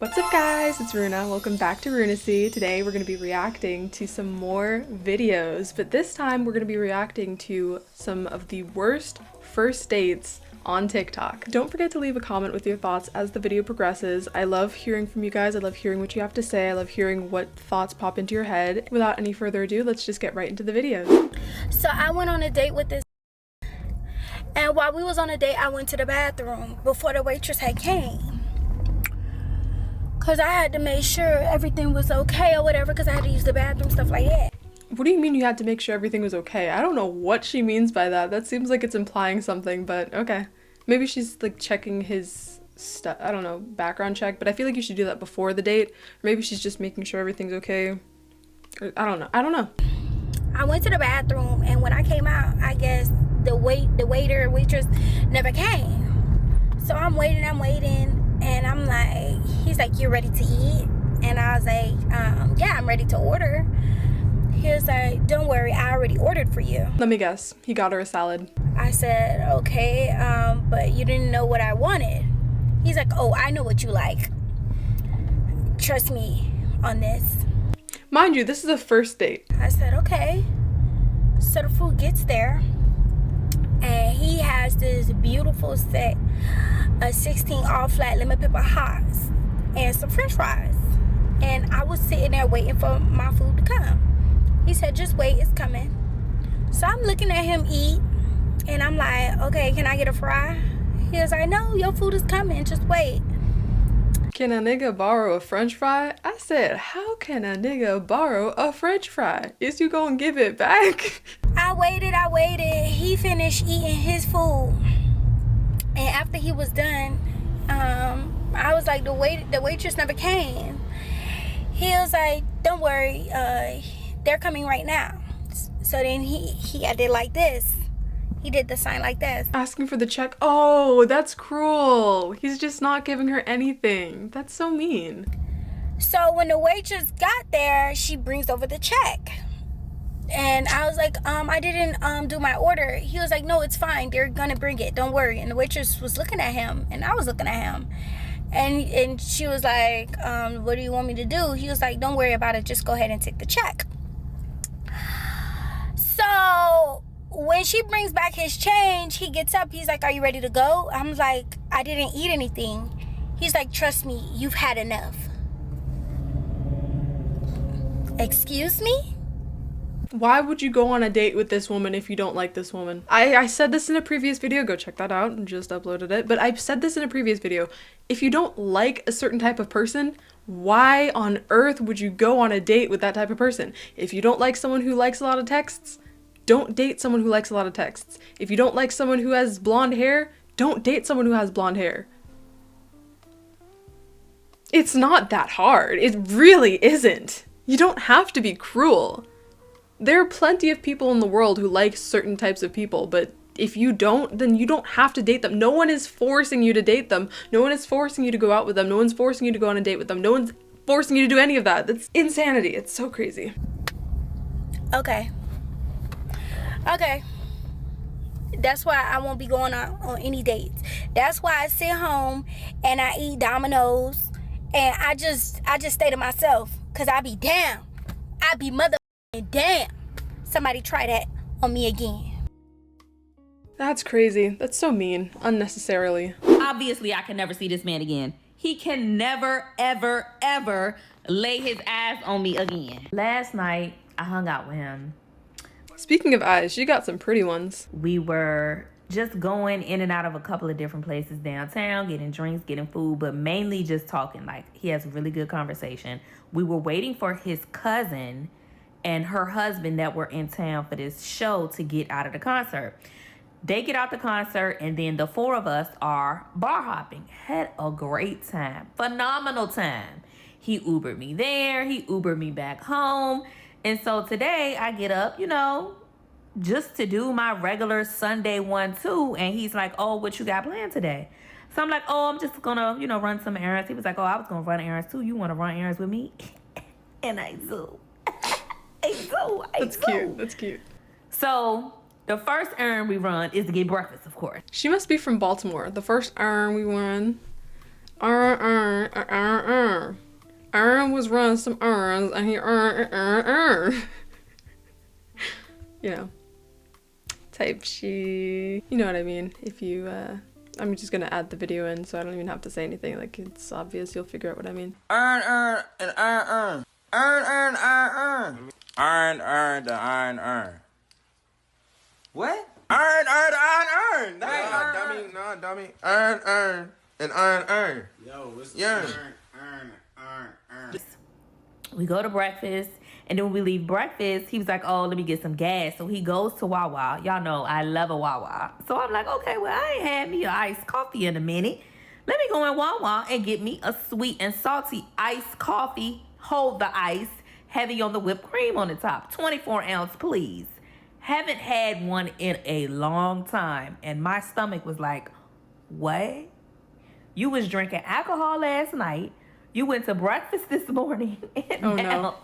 What's up guys, it's Runa. Welcome back to RUNACY. Today we're going to be reacting to some more videos, but this time we're going to be reacting to some of the worst first dates on TikTok. Don't forget to leave a comment with your thoughts as the video progresses. I love hearing from you guys. I love hearing what you have to say. I love hearing what thoughts pop into your head. Without any further ado, let's just get right into the videos. So I went on a date with this, and while we was on a date, I went to the bathroom before the waitress had came. Cause I had to make sure everything was okay or whatever, cause I had to use the bathroom, stuff like that. What do you mean you had to make sure everything was okay? I don't know what she means by that. That seems like it's implying something, but okay. Maybe she's like checking his stuff, I don't know, background check, but I feel like you should do that before the date. Or maybe she's just making sure everything's okay. Or, I don't know. I went to the bathroom, and when I came out, I guess the waitress never came. So I'm waiting, and I'm like, he's like, "You ready to eat?" And I was like, yeah, I'm ready to order. He was like, "Don't worry, I already ordered for you." Let me guess, he got her a salad. I said, "Okay, but you didn't know what I wanted." He's like, "Oh, I know what you like. Trust me on this." Mind you, this is a first date. I said, "Okay." So the food gets there, and he has this beautiful set of 16 all flat lemon pepper hots and some french fries. And I was sitting there waiting for my food to come. He said, "Just wait, it's coming." So I'm looking at him eat, and I'm like, "Okay, can I get a fry?" He was like, "No, your food is coming, just wait." Can a nigga borrow a french fry? I said, how can a nigga borrow a french fry? Is you gonna give it back? I waited. He finished eating his food. And after he was done, I was like, the waitress never came. He was like, "Don't worry, they're coming right now." So then he did like this. He did the sign like this. Asking for the check? Oh, that's cruel. He's just not giving her anything. That's so mean. So when the waitress got there, she brings over the check. And I was like, I didn't do my order. He was like, "No, it's fine. They're gonna bring it. Don't worry." And the waitress was looking at him, and I was looking at him. And she was like, "What do you want me to do?" He was like, "Don't worry about it. Just go ahead and take the check." So when she brings back his change, he gets up. He's like, "Are you ready to go?" I'm like, "I didn't eat anything." He's like, "Trust me, you've had enough." Excuse me? Why would you go on a date with this woman if you don't like this woman? I said this in a previous video. Go check that out. I just uploaded it. But I've said this in a previous video. If you don't like a certain type of person, why on earth would you go on a date with that type of person? If you don't like someone who likes a lot of texts, don't date someone who likes a lot of texts. If you don't like someone who has blonde hair, don't date someone who has blonde hair. It's not that hard. It really isn't. You don't have to be cruel. There are plenty of people in the world who like certain types of people, but if you don't, then you don't have to date them. No one is forcing you to date them. No one is forcing you to go out with them. No one's forcing you to go on a date with them. No one's forcing you to do any of that. That's insanity. It's so crazy. Okay. That's why I won't be going on any dates. That's why I sit home and I eat Domino's, and I just stay to myself, cause I be damn. I be mother damn. Somebody try that on me again. That's crazy. That's so mean. Unnecessarily. Obviously, I can never see this man again. He can never, ever, ever lay his eyes on me again. Last night, I hung out with him. Speaking of eyes, she got some pretty ones. We were just going in and out of a couple of different places downtown, getting drinks, getting food, but mainly just talking. Like, he has a really good conversation. We were waiting for his cousin and her husband that were in town for this show to get out of the concert. They get out the concert, and then the four of us are bar hopping. Had a great time. Phenomenal time. He Ubered me there. He Ubered me back home. And so today I get up, just to do my regular Sunday 1-2. And he's like, "Oh, what you got planned today?" So I'm like, "Oh, I'm just gonna, run some errands." He was like, "Oh, I was gonna run errands too. You wanna run errands with me?" And I do. That's cute. So the first errand we run is to get breakfast, of course. She must be from Baltimore. The first errand we run. Aaron was running some errands and he you know, type shit. You know what I mean. If you I'm just gonna add the video in so I don't even have to say anything. Like, it's obvious, you'll figure out what I mean. Earn, and earn. Earn, earn. Earn, the earn. What? Earn. Nah, dummy. Earn, and earn. Yo, what's Yeah. earn. We go to breakfast, and then when we leave breakfast, he was like, oh, let me get some gas. So he goes to Wawa. Y'all know I love a Wawa. So I'm like, okay, well, I ain't had me an iced coffee in a minute. Let me go in Wawa and get me a sweet and salty iced coffee. Hold the ice, heavy on the whipped cream on the top. 24 ounce, please. Haven't had one in a long time. And my stomach was like, what? You was drinking alcohol last night. You went to breakfast this morning. And now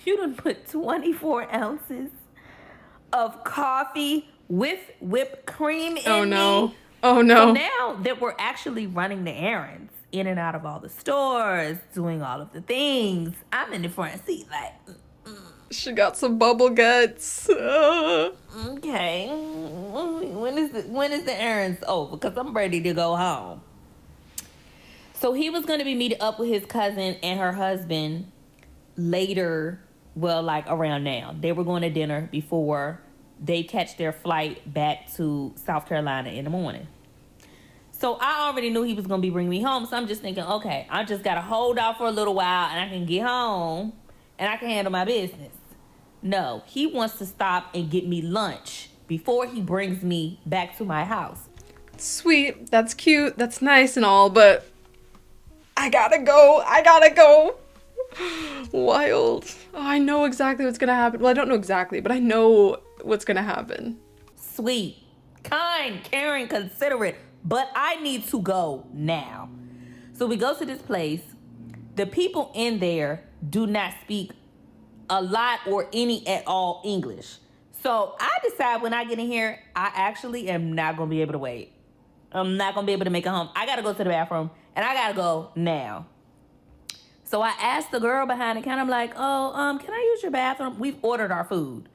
you done put 24 ounces of coffee with whipped cream in me. Oh no. So now that we're actually running the errands in and out of all the stores, doing all of the things, I'm in the front seat like, she got some bubble guts. okay, when is the errands over? Because I'm ready to go home. So he was going to be meeting up with his cousin and her husband later, well, like around now. They were going to dinner before they catch their flight back to South Carolina in the morning. So I already knew he was going to be bringing me home. So I'm just thinking, okay, I just got to hold out for a little while and I can get home and I can handle my business. No, he wants to stop and get me lunch before he brings me back to my house. Sweet, that's cute, that's nice and all, but I gotta go. Wild. Oh, I know exactly what's gonna happen. Well, I don't know exactly, but I know what's gonna happen. Sweet, kind, caring, considerate, but I need to go now. So we go to this place. The people in there do not speak a lot or any at all English. So I decide when I get in here, I actually am not gonna be able to wait. I'm not gonna be able to make it home. I gotta go to the bathroom and I gotta go now. So I asked the girl behind the counter, I'm like, oh, can I use your bathroom? We've ordered our food.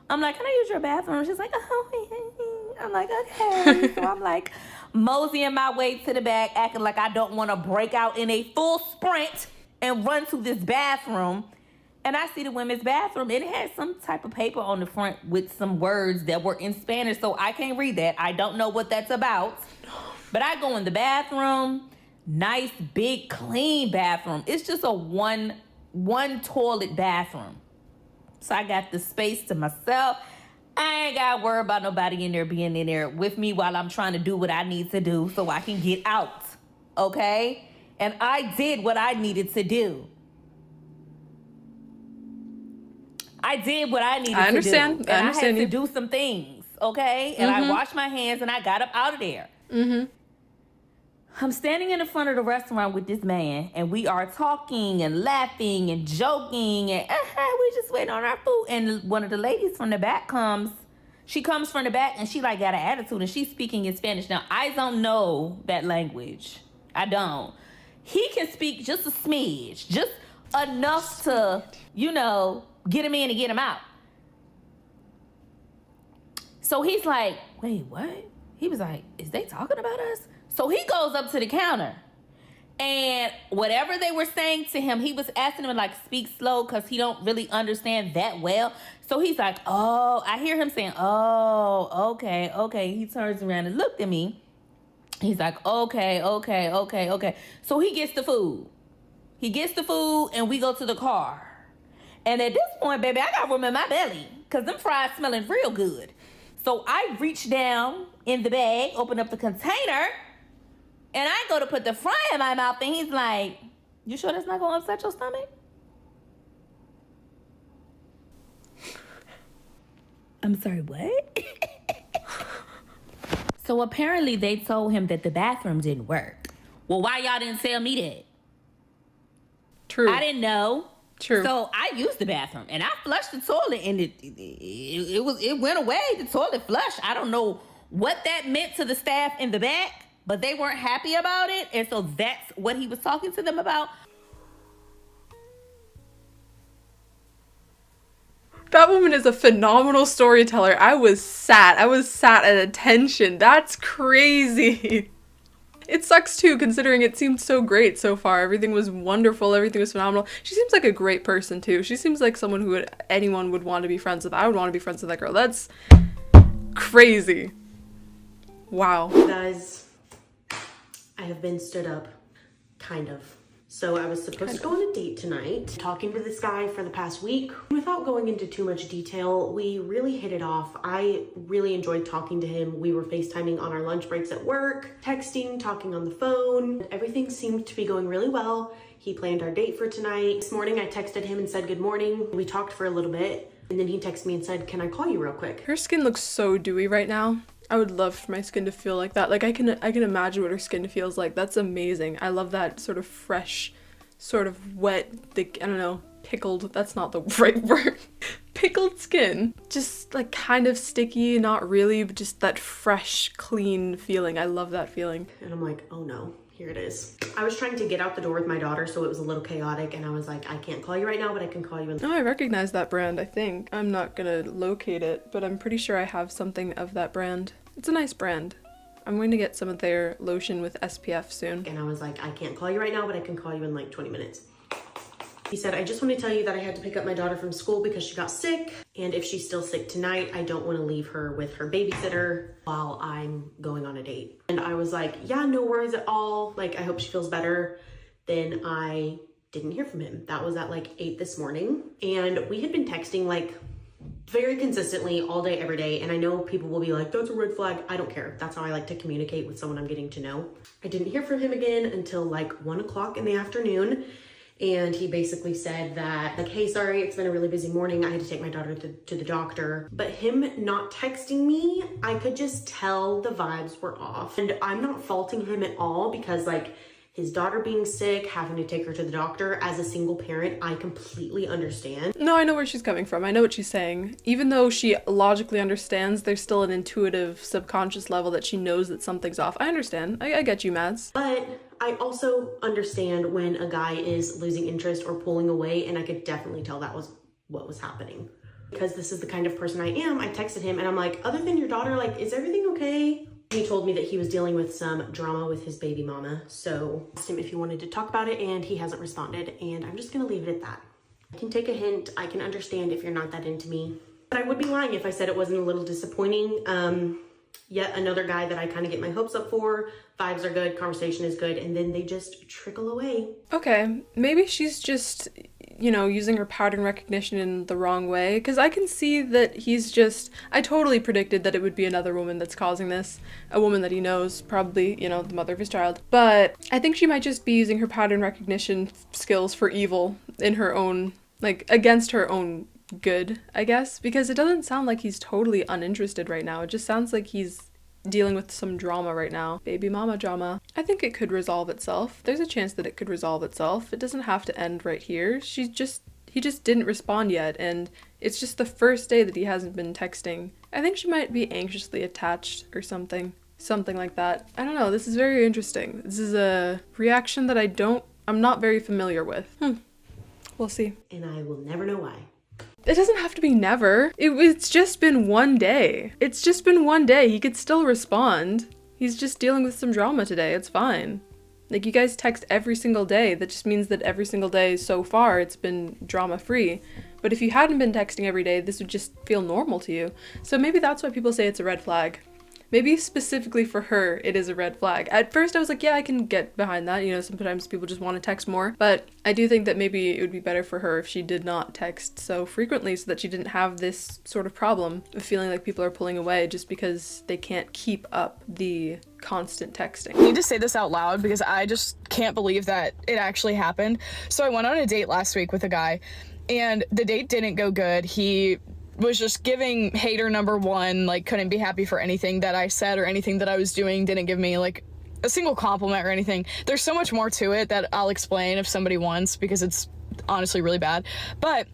I'm like, can I use your bathroom? She's like, oh, I'm like, okay. So I'm like moseying my way to the back, acting like I don't want to break out in a full sprint and run to this bathroom. And I see the women's bathroom. It had some type of paper on the front with some words that were in Spanish, so I can't read that. I don't know what that's about. But I go in the bathroom. Nice, big, clean bathroom. It's just a one toilet bathroom. So I got the space to myself. I ain't got to worry about nobody in there being in there with me while I'm trying to do what I need to do so I can get out. Okay? And I did what I needed to do. I did what I needed to do. I understand And I had you. to do some things. Okay? And I washed my hands and I got up out of there. I'm standing in the front of the restaurant with this man, and we are talking and laughing and joking, and we just waiting on our food. And one of the ladies from the back comes. She comes from the back, and she like got an attitude, and she's speaking in Spanish. Now, I don't know that language. I don't. He can speak just a smidge, just enough to, get him in and get him out. So he's like, wait, what? He was like, is they talking about us? So he goes up to the counter, and whatever they were saying to him, he was asking him like speak slow because he don't really understand that well. So he's like, oh, I hear him saying, oh, okay. He turns around and looked at me. He's like, okay. So he gets the food. And we go to the car. And at this point, baby, I got room in my belly because them fries smelling real good. So I reach down in the bag, open up the container, and I go to put the fry in my mouth, and he's like, you sure that's not going to upset your stomach? I'm sorry, what? So apparently they told him that the bathroom didn't work. Well, why y'all didn't tell me that? True. I didn't know. True. So I used the bathroom, and I flushed the toilet, and it went away. The toilet flushed. I don't know what that meant to the staff in the back, but they weren't happy about it. And so that's what he was talking to them about. That woman is a phenomenal storyteller. I was sat at attention. That's crazy. It sucks too, considering it seemed so great so far. Everything was wonderful. Everything was phenomenal. She seems like a great person too. She seems like someone who anyone would want to be friends with. I would want to be friends with that girl. That's crazy. Wow. Guys, I have been stood up, kind of. So I was supposed to go on a date tonight, talking to this guy for the past week. Without going into too much detail, we really hit it off. I really enjoyed talking to him. We were FaceTiming on our lunch breaks at work, texting, talking on the phone. Everything seemed to be going really well. He planned our date for tonight. This morning I texted him and said good morning. We talked for a little bit, and then he texted me and said, "Can I call you real quick?" Her skin looks so dewy right now. I would love for my skin to feel like that. Like I can imagine what her skin feels like. That's amazing. I love that sort of fresh, sort of wet, I don't know, pickled, that's not the right word. Pickled skin. Just like kind of sticky, not really, but just that fresh, clean feeling. I love that feeling. And I'm like, oh no, here it is. I was trying to get out the door with my daughter, so it was a little chaotic, and I was like, I can't call you right now, but I can call you in. Oh, I recognize that brand, I think. I'm not gonna locate it, but I'm pretty sure I have something of that brand. It's a nice brand. I'm going to get some of their lotion with SPF soon. And I was like, I can't call you right now, but I can call you in like 20 minutes. He said, I just want to tell you that I had to pick up my daughter from school because she got sick. And if she's still sick tonight, I don't want to leave her with her babysitter while I'm going on a date. And I was like, yeah, no worries at all. Like, I hope she feels better. Then I didn't hear from him. That was at like 8 this morning. And we had been texting like very consistently all day, every day. And I know people will be like, that's a red flag. I don't care. That's how I like to communicate with someone I'm getting to know. I didn't hear from him again until like 1 o'clock in the afternoon. And he basically said that like, hey, sorry, it's been a really busy morning. I had to take my daughter to the doctor. But him not texting me, I could just tell the vibes were off. And I'm not faulting him at all because like, his daughter being sick, having to take her to the doctor, as a single parent, I completely understand. No, I know where she's coming from. I know what she's saying. Even though she logically understands, there's still an intuitive subconscious level that she knows that something's off. I understand. I get you, Mads. But I also understand when a guy is losing interest or pulling away, and I could definitely tell that was what was happening. Because this is the kind of person I am, I texted him and I'm like, other than your daughter, like, is everything okay? He told me that he was dealing with some drama with his baby mama. So I asked him if he wanted to talk about it and he hasn't responded. And I'm just gonna leave it at that. I can take a hint. I can understand if you're not that into me. But I would be lying if I said it wasn't a little disappointing. Yet another guy that I kind of get my hopes up for. Vibes are good, conversation is good, and then they just trickle away. Okay, maybe she's just, you know, using her pattern recognition in the wrong way. Because I can see that he's just, I totally predicted that it would be another woman that's causing this. A woman that he knows, probably, you know, the mother of his child. But I think she might just be using her pattern recognition skills for evil in her own, like, against her own good, I guess. Because it doesn't sound like he's totally uninterested right now. It just sounds like he's dealing with some drama right now. Baby mama drama. I think it could resolve itself. There's a chance that it could resolve itself. It doesn't have to end right here. He just didn't respond yet, and it's just the first day that he hasn't been texting. I think she might be anxiously attached or something like that. I don't know. This is very interesting. This is a reaction that I'm not very familiar with. We'll see. And I will never know why. It doesn't have to be never. It's just been one day. It's just been one day. He could still respond. He's just dealing with some drama today. It's fine. Like, you guys text every single day. That just means that every single day so far it's been drama-free. But if you hadn't been texting every day, this would just feel normal to you. So maybe that's why people say it's a red flag. Maybe specifically for her, it is a red flag. At first I was like, yeah, I can get behind that. You know, sometimes people just want to text more. But I do think that maybe it would be better for her if she did not text so frequently so that she didn't have this sort of problem of feeling like people are pulling away just because they can't keep up the constant texting. I need to say this out loud because I just can't believe that it actually happened. So I went on a date last week with a guy and the date didn't go good. He was just giving hater number one, like couldn't be happy for anything that I said or anything that I was doing, didn't give me like a single compliment or anything. There's so much more to it that I'll explain if somebody wants because it's honestly really bad. But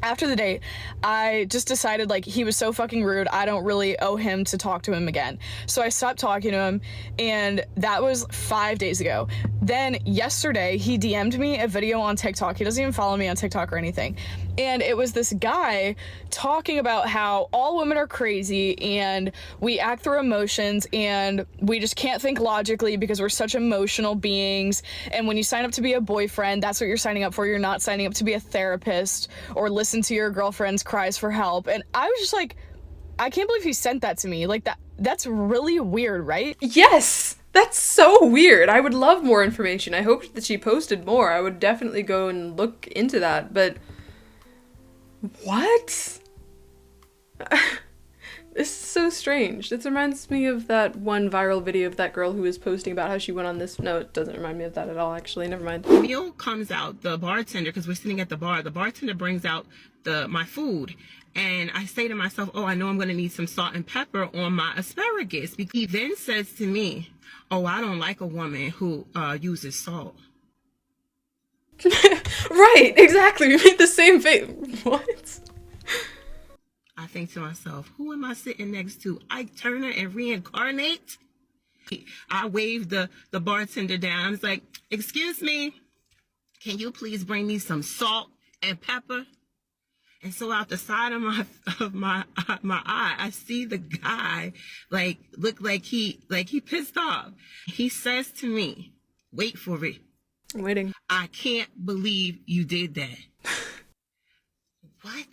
after the date, I just decided, like, he was so fucking rude, I don't really owe him to talk to him again. So I stopped talking to him, and that was 5 days ago. Then yesterday, he DM'd me a video on TikTok. He doesn't even follow me on TikTok or anything. And it was this guy talking about how all women are crazy and we act through emotions and we just can't think logically because we're such emotional beings. And when you sign up to be a boyfriend, that's what you're signing up for. You're not signing up to be a therapist or listen to your girlfriend's cries for help. And I was just like, I can't believe he sent that to me. Like, that's really weird, right? Yes! That's so weird. I would love more information. I hope that she posted more. I would definitely go and look into that, but what? This is so strange. This reminds me of that one viral video of that girl who was posting about how she went on this. No, it doesn't remind me of that at all, actually. Never mind. The meal comes out, the bartender, because we're sitting at the bar, the bartender brings out my food. And I say to myself, oh, I know I'm going to need some salt and pepper on my asparagus. He then says to me, oh, I don't like a woman who uses salt. Right, exactly. We made the same face. What? I think to myself, who am I sitting next to? Ike Turner and reincarnate? I waved the bartender down. I was like, excuse me, can you please bring me some salt and pepper? And so out the side of my eye, I see the guy look like he pissed off. He says to me, wait for it. I'm waiting. I can't believe you did that. What?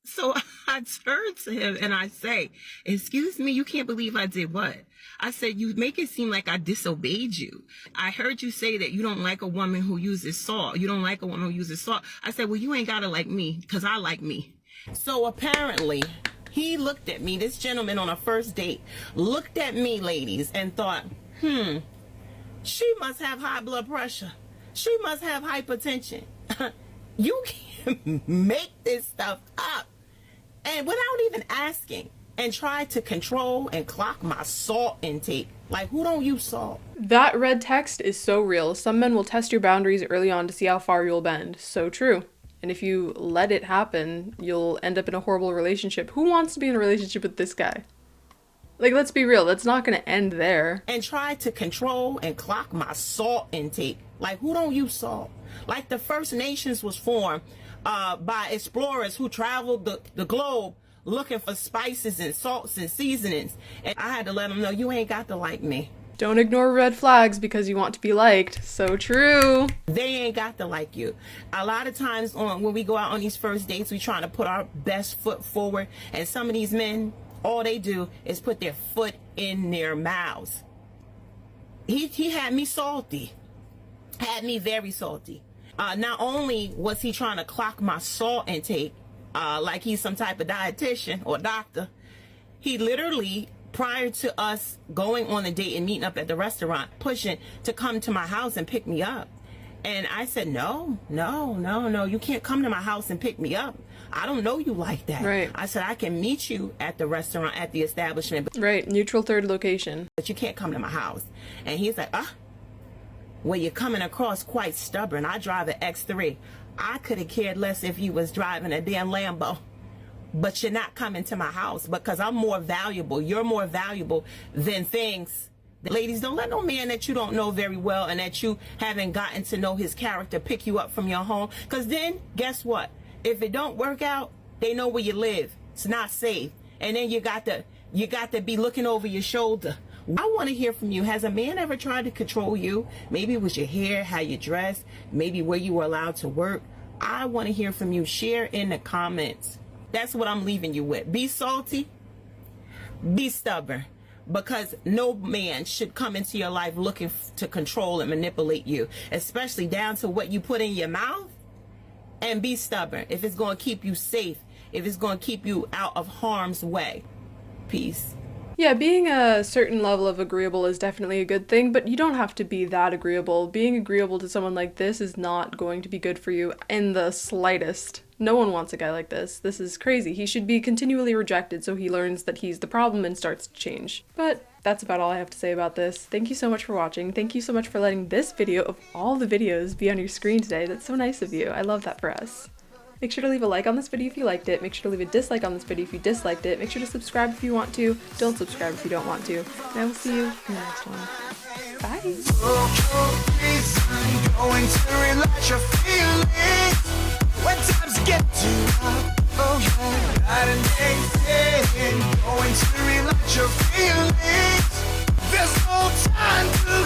So I turn to him and I say, excuse me, you can't believe I did what? I said, you make it seem like I disobeyed you. I heard you say that you don't like a woman who uses salt. You don't like a woman who uses salt. I said, well, you ain't gotta like me, because I like me. So apparently, he looked at me, this gentleman on a first date, looked at me, ladies, and thought, she must have high blood pressure. She must have hypertension. You can't make this stuff up. And without even asking, and try to control and clock my salt intake. Like, who don't use salt? That red text is so real. Some men will test your boundaries early on to see how far you'll bend. So true. And if you let it happen, you'll end up in a horrible relationship. Who wants to be in a relationship with this guy? Like, let's be real. That's not going to end there. And try to control and clock my salt intake. Like, who don't use salt? Like, the First Nations was formed by explorers who traveled the globe looking for spices and salts and seasonings. And I had to let them know, you ain't got to like me. Don't ignore red flags because you want to be liked. So true. They ain't got to like you. A lot of times when we go out on these first dates, we trying to put our best foot forward. And some of these men, all they do is put their foot in their mouths. He had me salty. Had me very salty. Not only was he trying to clock my salt intake, like he's some type of dietitian or doctor, he literally, prior to us going on the date and meeting up at the restaurant, pushing to come to my house and pick me up. And I said, no, you can't come to my house and pick me up. I don't know you like that. Right. I said, I can meet you at the restaurant, at the establishment. Right, neutral third location. But you can't come to my house. And he's like, well, you're coming across quite stubborn. I drive an X3. I could have cared less if you was driving a damn Lambo. But you're not coming to my house because I'm more valuable. You're more valuable than things. Ladies, don't let no man that you don't know very well and that you haven't gotten to know his character pick you up from your home. Because then, guess what? If it don't work out, they know where you live. It's not safe. And then you got to be looking over your shoulder. I want to hear from you. Has a man ever tried to control you? Maybe it was your hair, how you dress, maybe where you were allowed to work. I want to hear from you. Share in the comments. That's what I'm leaving you with. Be salty. Be stubborn. Because no man should come into your life looking to control and manipulate you, especially down to what you put in your mouth. And be stubborn if it's going to keep you safe, if it's going to keep you out of harm's way. Peace. Yeah, being a certain level of agreeable is definitely a good thing, but you don't have to be that agreeable. Being agreeable to someone like this is not going to be good for you in the slightest. No one wants a guy like this. This is crazy. He should be continually rejected so he learns that he's the problem and starts to change. But that's about all I have to say about this. Thank you so much for watching. Thank you so much for letting this video of all the videos be on your screen today. That's so nice of you. I love that for us. Make sure to leave a like on this video if you liked it. Make sure to leave a dislike on this video if you disliked it. Make sure to subscribe if you want to. Don't subscribe if you don't want to. And I will see you in the next one. Bye. Going to relax your feelings when times get too hard. Oh yeah, night and day, going to relax your feelings. There's no time to